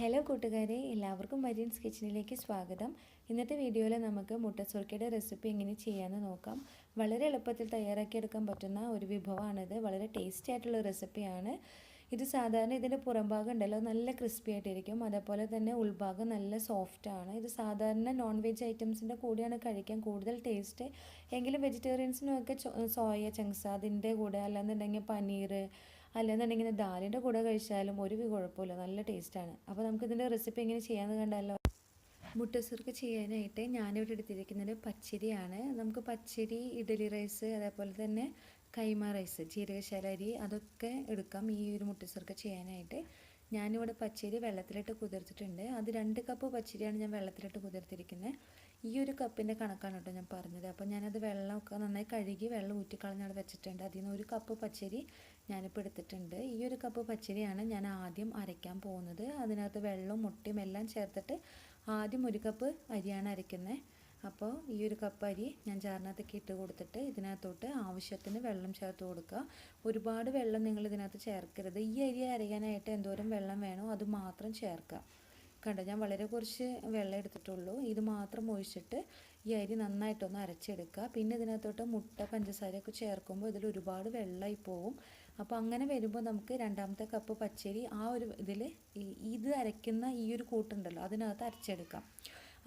Hello കൂട്ടുകാരെ, എല്ലാവർക്കും മരീൻസ് കിച്ചണിലേക്ക് സ്വാഗതം. ഇന്നത്തെ വീഡിയോയിൽ നമുക്ക് മുട്ട സുർക്കയുടെ റെസിപ്പി എങ്ങനെ ചെയ്യാമെന്ന് നോക്കാം. വളരെ എളുപ്പത്തിൽ തയ്യാറാക്കിയെടുക്കാൻ പറ്റുന്ന ഒരു വിഭവമാണിത്. വളരെ ടേസ്റ്റി ആയിട്ടുള്ള റെസിപ്പിയാണ് ഇത്. സാധാരണ ഇതിൻ്റെ പുറംഭാഗം ഉണ്ടല്ലോ നല്ല ക്രിസ്പി ആയിട്ടിരിക്കും, അതേപോലെ തന്നെ ഉൾഭാഗം നല്ല സോഫ്റ്റാണ്. ഇത് സാധാരണ നോൺ വെജ് ഐറ്റംസിൻ്റെ കൂടെയാണ് കഴിക്കാൻ കൂടുതൽ ടേസ്റ്റ്. എങ്കിലും വെജിറ്റേറിയൻസിനൊക്കെ സോയ ചങ്ക്സ് അതിൻ്റെ കൂടെ, അല്ലാന്നുണ്ടെങ്കിൽ പനീർ, അല്ലെന്നുണ്ടെങ്കിൽ ദാലിൻ്റെ കൂടെ കഴിച്ചാലും ഒരു കുഴപ്പമില്ല, നല്ല ടേസ്റ്റാണ്. അപ്പോൾ നമുക്കിതിൻ്റെ റെസിപ്പി എങ്ങനെ ചെയ്യാമെന്ന് കണ്ടാലോ. മുട്ട സുർക്ക ചെയ്യാനായിട്ട് ഞാനിവിടെ എടുത്തിരിക്കുന്നത് പച്ചരിയാണ്. നമുക്ക് പച്ചരി, ഇഡ്ഡലി റൈസ്, അതേപോലെ തന്നെ കൈമ റൈസ്, ജീരകശാല അരി, അതൊക്കെ എടുക്കാം ഈ ഒരു മുട്ട സുർക്ക ചെയ്യാനായിട്ട്. ഞാനിവിടെ പച്ചരി വെള്ളത്തിലിട്ട് കുതിർത്തിട്ടുണ്ട്. അത് 2 കപ്പ് പച്ചരിയാണ് ഞാൻ വെള്ളത്തിലിട്ട് കുതിർത്തിരിക്കുന്നത്. ഈ ഒരു കപ്പിൻ്റെ കണക്കാണ് കേട്ടോ ഞാൻ പറഞ്ഞത്. അപ്പോൾ ഞാനത് വെള്ളമൊക്കെ നന്നായി കഴുകി വെള്ളം ഊറ്റിക്കളഞ്ഞ് അവിടെ വെച്ചിട്ടുണ്ട്. അതിൽ നിന്ന് 1 കപ്പ് പച്ചരി ഞാനിപ്പോൾ എടുത്തിട്ടുണ്ട്. ഈ ഒരു കപ്പ് പച്ചരിയാണ് ഞാൻ ആദ്യം അരയ്ക്കാൻ പോകുന്നത്. അതിനകത്ത് വെള്ളവും മുട്ടയും എല്ലാം ചേർത്തിട്ട് ആദ്യം 1 കപ്പ് അരിയാണ് അരയ്ക്കുന്നത്. അപ്പോൾ ഈ ഒരു കപ്പ് അരി ഞാൻ ജാറിനകത്തേക്ക് ഇട്ട് കൊടുത്തിട്ട് ഇതിനകത്തോട്ട് ആവശ്യത്തിന് വെള്ളം ചേർത്ത് കൊടുക്കുക. ഒരുപാട് വെള്ളം നിങ്ങൾ ഇതിനകത്ത് ചേർക്കരുത്. ഈ അരി അരയാനായിട്ട് എന്തോരം വെള്ളം വേണോ അത് മാത്രം ചേർക്കുക. കണ്ടോ, ഞാൻ വളരെ കുറച്ച് വെള്ളം എടുത്തിട്ടുള്ളൂ. ഇത് മാത്രം ഒഴിച്ചിട്ട് ഈ അരി നന്നായിട്ടൊന്ന് അരച്ചെടുക്കുക. പിന്നെ ഇതിനകത്തോട്ട് മുട്ട, പഞ്ചസാരയൊക്കെ ചേർക്കുമ്പോൾ ഇതിൽ ഒരുപാട് വെള്ളമായി പോകും. അപ്പോൾ അങ്ങനെ വരുമ്പോൾ നമുക്ക് 2ാമത്തെ കപ്പ് പച്ചരി ആ ഒരു ഇതിൽ ഇത് അരയ്ക്കുന്ന ഈ ഒരു കൂട്ടുണ്ടല്ലോ അതിനകത്ത് അരച്ചെടുക്കാം.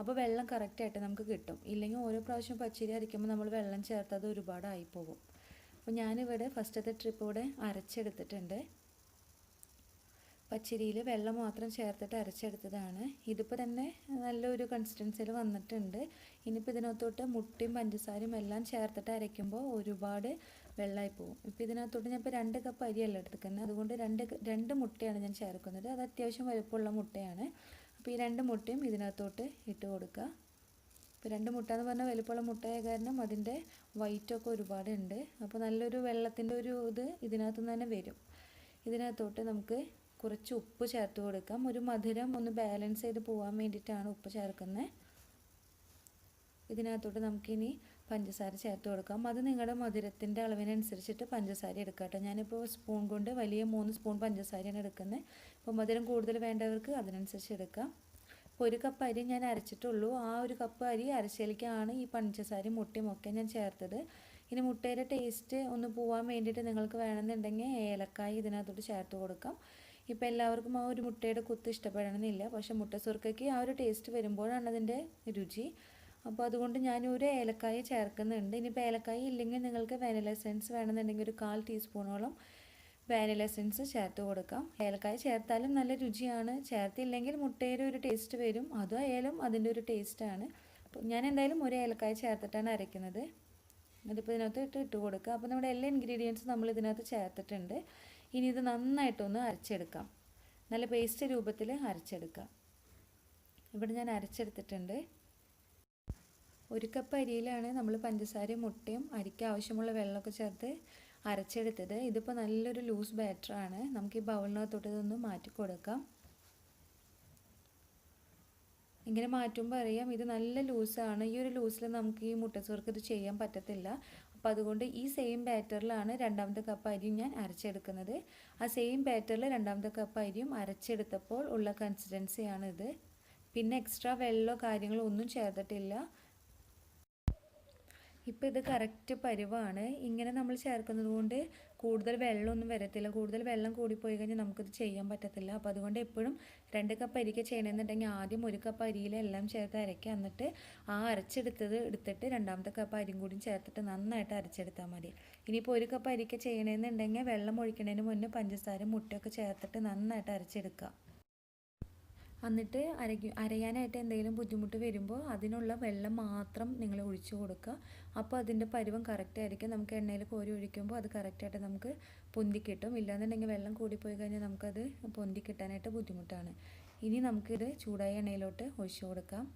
അപ്പോൾ വെള്ളം കറക്റ്റായിട്ട് നമുക്ക് കിട്ടും. ഇല്ലെങ്കിൽ ഓരോ പ്രാവശ്യം പച്ചരി അരയ്ക്കുമ്പോൾ നമ്മൾ വെള്ളം ചേർത്തത് ഒരുപാടായി പോകും. അപ്പോൾ ഞാനിവിടെ ഫസ്റ്റത്തെ ട്രിപ്പ് ഇവിടെ അരച്ചെടുത്തിട്ടുണ്ട്. പച്ചരിയിൽ വെള്ളം മാത്രം ചേർത്തിട്ട് അരച്ചെടുത്തതാണ്. ഇതിപ്പോൾ തന്നെ നല്ലൊരു കൺസിസ്റ്റൻസിയിൽ വന്നിട്ടുണ്ട്. ഇനിയിപ്പോൾ ഇതിനകത്തോട്ട് മുട്ടയും പഞ്ചസാരയും എല്ലാം ചേർത്തിട്ട് അരയ്ക്കുമ്പോൾ ഒരുപാട് വെള്ളമായി പോകും. ഇപ്പോൾ ഇതിനകത്തോട്ട് ഞാൻ ഇപ്പോൾ 2 കപ്പ് അരിയല്ല എടുക്കുന്നത്, അതുകൊണ്ട് രണ്ട് മുട്ടയാണ് ഞാൻ ചേർക്കുന്നത്. അത് അത്യാവശ്യം വലുപ്പമുള്ള മുട്ടയാണ്. അപ്പോൾ ഈ 2 മുട്ടയും ഇതിനകത്തോട്ട് ഇട്ട് കൊടുക്കുക. ഇപ്പോൾ 2 മുട്ട എന്ന് പറഞ്ഞാൽ വലുപ്പമുള്ള മുട്ടയായ കാരണം അതിൻ്റെ വൈറ്റൊക്കെ ഒരുപാടുണ്ട്. അപ്പോൾ നല്ലൊരു വെള്ളത്തിൻ്റെ ഒരു ഇത് ഇതിനകത്ത് നിന്ന് തന്നെ വരും. ഇതിനകത്തോട്ട് നമുക്ക് കുറച്ച് ഉപ്പ് ചേർത്ത് കൊടുക്കാം. ഒരു മധുരം ഒന്ന് ബാലൻസ് ചെയ്ത് പോകാൻ വേണ്ടിയിട്ടാണ് ഉപ്പ് ചേർക്കുന്നത്. ഇതിനകത്തോട്ട് നമുക്കിനി പഞ്ചസാര ചേർത്ത് കൊടുക്കാം. അത് നിങ്ങളുടെ മധുരത്തിൻ്റെ അളവിനനുസരിച്ചിട്ട് പഞ്ചസാര എടുക്കാം കേട്ടോ. ഞാനിപ്പോൾ സ്പൂൺ കൊണ്ട് വലിയ 3 സ്പൂൺ പഞ്ചസാരയാണ് എടുക്കുന്നത്. അപ്പോൾ മധുരം കൂടുതൽ വേണ്ടവർക്ക് അതിനനുസരിച്ച് എടുക്കാം. അപ്പോൾ 1 കപ്പ് അരി ഞാൻ അരച്ചിട്ടുള്ളൂ. ആ 1 കപ്പ് അരി അരച്ചതിലേക്കാണ് ഈ പഞ്ചസാരയും മുട്ടയും ഒക്കെ ഞാൻ ചേർത്തത്. ഇനി മുട്ടയുടെ ടേസ്റ്റ് ഒന്ന് പോകാൻ വേണ്ടിയിട്ട് നിങ്ങൾക്ക് വേണമെന്നുണ്ടെങ്കിൽ ഏലക്കായ ഇതിനകത്തോട്ട് ചേർത്ത് കൊടുക്കാം. ഇപ്പോൾ എല്ലാവർക്കും ആ ഒരു മുട്ടയുടെ കുത്ത് ഇഷ്ടപ്പെടണമെന്നില്ല, പക്ഷേ മുട്ട സുർക്കയ്ക്ക് ആ ഒരു ടേസ്റ്റ് വരുമ്പോഴാണ് അതിൻ്റെ രുചി. അപ്പോൾ അതുകൊണ്ട് ഞാൻ ഒരു ഏലക്കായ ചേർക്കുന്നുണ്ട്. ഇനിയിപ്പോൾ ഏലക്കായ ഇല്ലെങ്കിൽ നിങ്ങൾക്ക് വാനില എസൻസ് വേണമെന്നുണ്ടെങ്കിൽ ഒരു 1/4 ടീസ്പൂണോളം വാനില എസൻസ് ചേർത്ത് കൊടുക്കാം. ഏലക്കായ ചേർത്താലും നല്ല രുചിയാണ്. ചേർത്തില്ലെങ്കിൽ മുട്ടയുടെ ഒരു ടേസ്റ്റ് വരും, അതായാലും അതിൻ്റെ ഒരു ടേസ്റ്റാണ്. അപ്പോൾ ഞാൻ എന്തായാലും ഒരു ഏലക്കായ ചേർത്തിട്ടാണ് അരയ്ക്കുന്നത്. അതിപ്പോൾ ഇതിനകത്ത് ഇട്ട് കൊടുക്കുക. അപ്പോൾ നമ്മുടെ എല്ലാ ഇൻഗ്രീഡിയൻസും നമ്മൾ ഇതിനകത്ത് ചേർത്തിട്ടുണ്ട്. ഇനി ഇത് നന്നായിട്ടൊന്ന് അരച്ചെടുക്കാം. നല്ല പേസ്റ്റ് രൂപത്തിൽ അരച്ചെടുക്കാം. ഇവിടെ ഞാൻ അരച്ചെടുത്തിട്ടുണ്ട്. 1 കപ്പ് അരിയിലാണ് നമ്മൾ പഞ്ചസാരയും മുട്ടയും അരിക്ക് ആവശ്യമുള്ള വെള്ളമൊക്കെ ചേർത്ത് അരച്ചെടുത്തത്. ഇതിപ്പോൾ നല്ലൊരു ലൂസ് ബാറ്ററാണ്. നമുക്ക് ഈ ബൗളിനകത്തോട്ട് ഇതൊന്ന് മാറ്റി കൊടുക്കാം. ഇങ്ങനെ മാറ്റുമ്പോൾ അറിയാം ഇത് നല്ല ലൂസാണ്. ഈ ഒരു ലൂസിൽ നമുക്ക് ഈ മുട്ട സുർക്ക ഇത് ചെയ്യാൻ പറ്റത്തില്ല. അപ്പോൾ അതുകൊണ്ട് ഈ സെയിം ബാറ്ററിലാണ് 2ാമത്തെ കപ്പ് അരിയും ഞാൻ അരച്ചെടുക്കുന്നത്. ആ സെയിം ബാറ്ററിൽ 2ാമത്തെ കപ്പ് അരിയും അരച്ചെടുത്തപ്പോൾ ഉള്ള കൺസിസ്റ്റൻസിയാണിത്. പിന്നെ എക്സ്ട്രാ വെള്ളമോ കാര്യങ്ങളോ ഒന്നും ചേർത്തിട്ടില്ല. ഇപ്പോൾ ഇത് കറക്റ്റ് പരുവാണ്. ഇങ്ങനെ നമ്മൾ ചേർക്കുന്നത് കൊണ്ട് കൂടുതൽ വെള്ളമൊന്നും വരത്തില്ല. കൂടുതൽ വെള്ളം കൂടിപ്പോയി കഴിഞ്ഞാൽ നമുക്കിത് ചെയ്യാൻ പറ്റത്തില്ല. അപ്പോൾ അതുകൊണ്ട് എപ്പോഴും 2 കപ്പ് അരിക്ക് ചെയ്യണമെന്നുണ്ടെങ്കിൽ ആദ്യം 1 കപ്പ് അരിയിലെല്ലാം ചേർത്ത് അരയ്ക്കുക. എന്നിട്ട് ആ അരച്ചെടുത്തത് എടുത്തിട്ട് 2ാമത്തെ കപ്പ് അരിയും കൂടി ചേർത്തിട്ട് നന്നായിട്ട് അരച്ചെടുത്താൽ മതി. ഇനിയിപ്പോൾ 1 കപ്പ് അരിക്ക് ചെയ്യണമെന്നുണ്ടെങ്കിൽ വെള്ളം ഒഴിക്കുന്നതിന് മുന്നേ പഞ്ചസാര മുട്ടയൊക്കെ ചേർത്തിട്ട് നന്നായിട്ട് അരച്ചെടുക്കുക. എന്നിട്ട് അരയാനായിട്ട് എന്തെങ്കിലും ബുദ്ധിമുട്ട് വരുമ്പോൾ അതിനുള്ള വെള്ളം മാത്രം നിങ്ങൾ ഒഴിച്ചു കൊടുക്കുക. അപ്പോൾ അതിൻ്റെ പരുവം കറക്റ്റായിരിക്കും. നമുക്ക് എണ്ണയിൽ കോരി ഒഴിക്കുമ്പോൾ അത് കറക്റ്റായിട്ട് നമുക്ക് പൊന്തി കിട്ടും. ഇല്ലാന്നുണ്ടെങ്കിൽ വെള്ളം കൂടിപ്പോയി കഴിഞ്ഞാൽ നമുക്കത് പൊന്തി കിട്ടാനായിട്ട് ബുദ്ധിമുട്ടാണ്. ഇനി നമുക്കിത് ചൂടായ എണ്ണയിലോട്ട് ഒഴിച്ചു കൊടുക്കാം.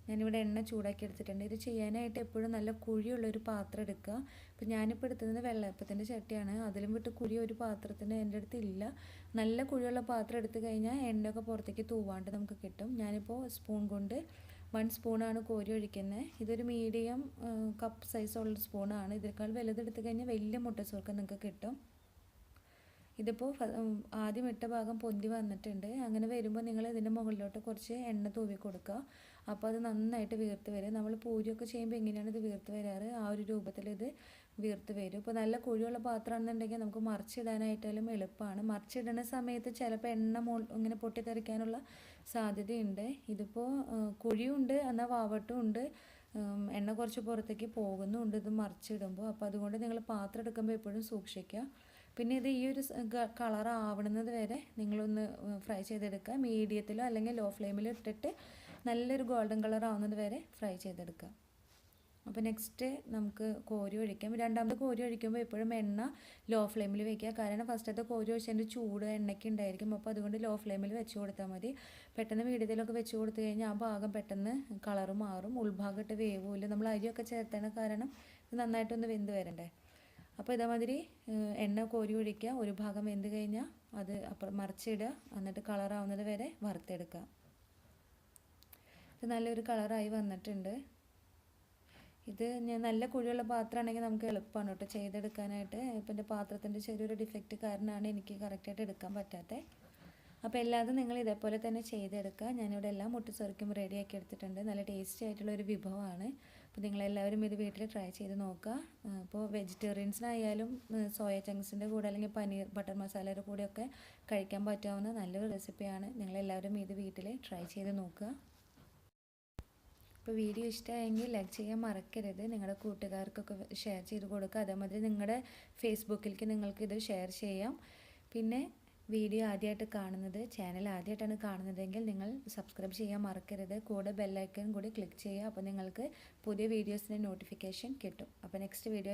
ഞാനിവിടെ എണ്ണ ചൂടാക്കി എടുത്തിട്ടുണ്ട്. ഇത് ചെയ്യാനായിട്ട് എപ്പോഴും നല്ല കുഴിയുള്ളൊരു പാത്രം എടുക്കുക. അപ്പോൾ ഞാനിപ്പോൾ എടുത്തത് വെള്ളയപ്പത്തിൻ്റെ ചട്ടിയാണ്. അതിലും വിട്ട് കുഴി ഒരു പാത്രത്തിന് എൻ്റെ അടുത്ത് ഇല്ല. നല്ല കുഴിയുള്ള പാത്രം എടുത്തു കഴിഞ്ഞാൽ എണ്ണയൊക്കെ പുറത്തേക്ക് തൂവാണ്ട് നമുക്ക് കിട്ടും. ഞാനിപ്പോൾ സ്പൂൺ കൊണ്ട് 1 സ്പൂണാണ് കോരി ഒഴിക്കുന്നത്. ഇതൊരു മീഡിയം കപ്പ് സൈസുള്ള സ്പൂണാണ്. ഇതിനേക്കാൾ വലുതെടുത്ത് കഴിഞ്ഞാൽ വലിയ മുട്ട സുർക്ക നിങ്ങൾക്ക് കിട്ടും. ഇതിപ്പോൾ ആദ്യം ഇട്ട ഭാഗം പൊന്തി വന്നിട്ടുണ്ട്. അങ്ങനെ വരുമ്പോൾ നിങ്ങൾ ഇതിൻ്റെ മുകളിലോട്ട് കുറച്ച് എണ്ണ തൂവി കൊടുക്കുക. അപ്പോൾ അത് നന്നായിട്ട് വീർത്ത് വരും. നമ്മൾ പൂരിയൊക്കെ ചെയ്യുമ്പോൾ എങ്ങനെയാണ് ഇത് വീർത്ത് വരാറ്, ആ ഒരു രൂപത്തിൽ ഇത് വീർത്ത് വരും. ഇപ്പോൾ നല്ല കുഴിയുള്ള പാത്രമാണെന്നുണ്ടെങ്കിൽ നമുക്ക് മറിച്ചിടാനായിട്ടാലും എളുപ്പമാണ്. മറിച്ചിടുന്ന സമയത്ത് ചിലപ്പോൾ എണ്ണ ഇങ്ങനെ പൊട്ടിത്തെറിക്കാനുള്ള സാധ്യതയുണ്ട്. ഇതിപ്പോൾ കുഴിയുണ്ട് എന്നാൽ വാവട്ടും ഉണ്ട്, എണ്ണ കുറച്ച് പുറത്തേക്ക് പോകുന്നുണ്ട് ഇത് മറിച്ചിടുമ്പോൾ. അപ്പോൾ അതുകൊണ്ട് നിങ്ങൾ പാത്രം എടുക്കുമ്പോൾ എപ്പോഴും സൂക്ഷിക്കുക. പിന്നെ ഇത് ഈ ഒരു കളർ ആവണത് വരെ നിങ്ങളൊന്ന് ഫ്രൈ ചെയ്തെടുക്കുക. മീഡിയത്തിലോ അല്ലെങ്കിൽ ലോ ഫ്ലെയിമിലോ ഇട്ടിട്ട് നല്ലൊരു ഗോൾഡൻ കളർ ആവുന്നത് വരെ ഫ്രൈ ചെയ്തെടുക്കുക. അപ്പോൾ നെക്സ്റ്റ് നമുക്ക് കോരി ഒഴിക്കാം. രണ്ടാമത്തെ കോരി ഒഴിക്കുമ്പോൾ എപ്പോഴും എണ്ണ ലോ ഫ്ലെയിമിൽ വയ്ക്കുക. കാരണം ഫസ്റ്റത്തെ കോരി ഒഴിച്ചതിൻ്റെ ചൂട് എണ്ണയ്ക്ക് ഉണ്ടായിരിക്കും. അപ്പോൾ അതുകൊണ്ട് ലോ ഫ്ലെയിമിൽ വെച്ച് കൊടുത്താൽ മതി. പെട്ടെന്ന് മീഡിയത്തിലൊക്കെ വെച്ച് കൊടുത്തു കഴിഞ്ഞാൽ ആ ഭാഗം പെട്ടെന്ന് കളർ മാറും, ഉൾഭാഗത്ത് വേവുമില്ല. നമ്മൾ അരിയൊക്കെ ചേർത്തണ കാരണം ഇത് നന്നായിട്ടൊന്ന് വെന്ത് വരണ്ടേ. അപ്പോൾ ഇതേമാതിരി എണ്ണ കോരി ഒഴിക്കുക. ഒരു ഭാഗം വെന്ത് കഴിഞ്ഞാൽ അത് അപ്പുറം മറിച്ചിടുക. എന്നിട്ട് കളറാവുന്നത് വരെ വറുത്തെടുക്കുക. ഇത് നല്ലൊരു കളറായി വന്നിട്ടുണ്ട്. ഇത് നല്ല കുഴിയുള്ള പാത്രമാണെങ്കിൽ നമുക്ക് എളുപ്പമാണ് കേട്ടോ ചെയ്തെടുക്കാനായിട്ട്. ഇപ്പം എൻ്റെ പാത്രത്തിൻ്റെ ചെറിയൊരു ഡിഫക്റ്റ് കാരണമാണ് എനിക്ക് കറക്റ്റായിട്ട് എടുക്കാൻ പറ്റാത്തത്. അപ്പോൾ എല്ലാതും നിങ്ങൾ ഇതേപോലെ തന്നെ ചെയ്തെടുക്കുക. ഞാനിവിടെ എല്ലാം മുട്ട് സുർക്കയും റെഡിയാക്കി എടുത്തിട്ടുണ്ട്. നല്ല ടേസ്റ്റി ആയിട്ടുള്ളൊരു വിഭവമാണ്. അപ്പോൾ നിങ്ങളെല്ലാവരും ഇത് വീട്ടിൽ ട്രൈ ചെയ്ത് നോക്കുക. അപ്പോൾ വെജിറ്റേറിയൻസിനായാലും സോയ ചങ്ക്സിൻ്റെ കൂടെ അല്ലെങ്കിൽ പനീർ ബട്ടർ മസാലയുടെ കൂടെയൊക്കെ കഴിക്കാൻ പറ്റാവുന്ന നല്ലൊരു റെസിപ്പിയാണ്. നിങ്ങളെല്ലാവരും ഇത് വീട്ടിൽ ട്രൈ ചെയ്ത് നോക്കുക. അപ്പോൾ വീഡിയോ ഇഷ്ടമായെങ്കിൽ ലൈക്ക് ചെയ്യാൻ മറക്കരുത്. നിങ്ങളുടെ കൂട്ടുകാർക്കൊക്കെ ഷെയർ ചെയ്ത് കൊടുക്കുക. അതേമാതിരി നിങ്ങളുടെ ഫേസ്ബുക്കിലേക്ക് നിങ്ങൾക്കിത് ഷെയർ ചെയ്യാം. പിന്നെ വീഡിയോ ആദ്യമായിട്ട് കാണുന്നത്, ചാനൽ ആദ്യമായിട്ടാണ് കാണുന്നതെങ്കിൽ നിങ്ങൾ സബ്സ്ക്രൈബ് ചെയ്യാൻ മറക്കരുത്. കൂടെ ബെല്ലൈക്കൺ കൂടി ക്ലിക്ക് ചെയ്യുക. അപ്പോൾ നിങ്ങൾക്ക് പുതിയ വീഡിയോസിൻ്റെ നോട്ടിഫിക്കേഷൻ കിട്ടും. അപ്പോൾ നെക്സ്റ്റ് വീഡിയോ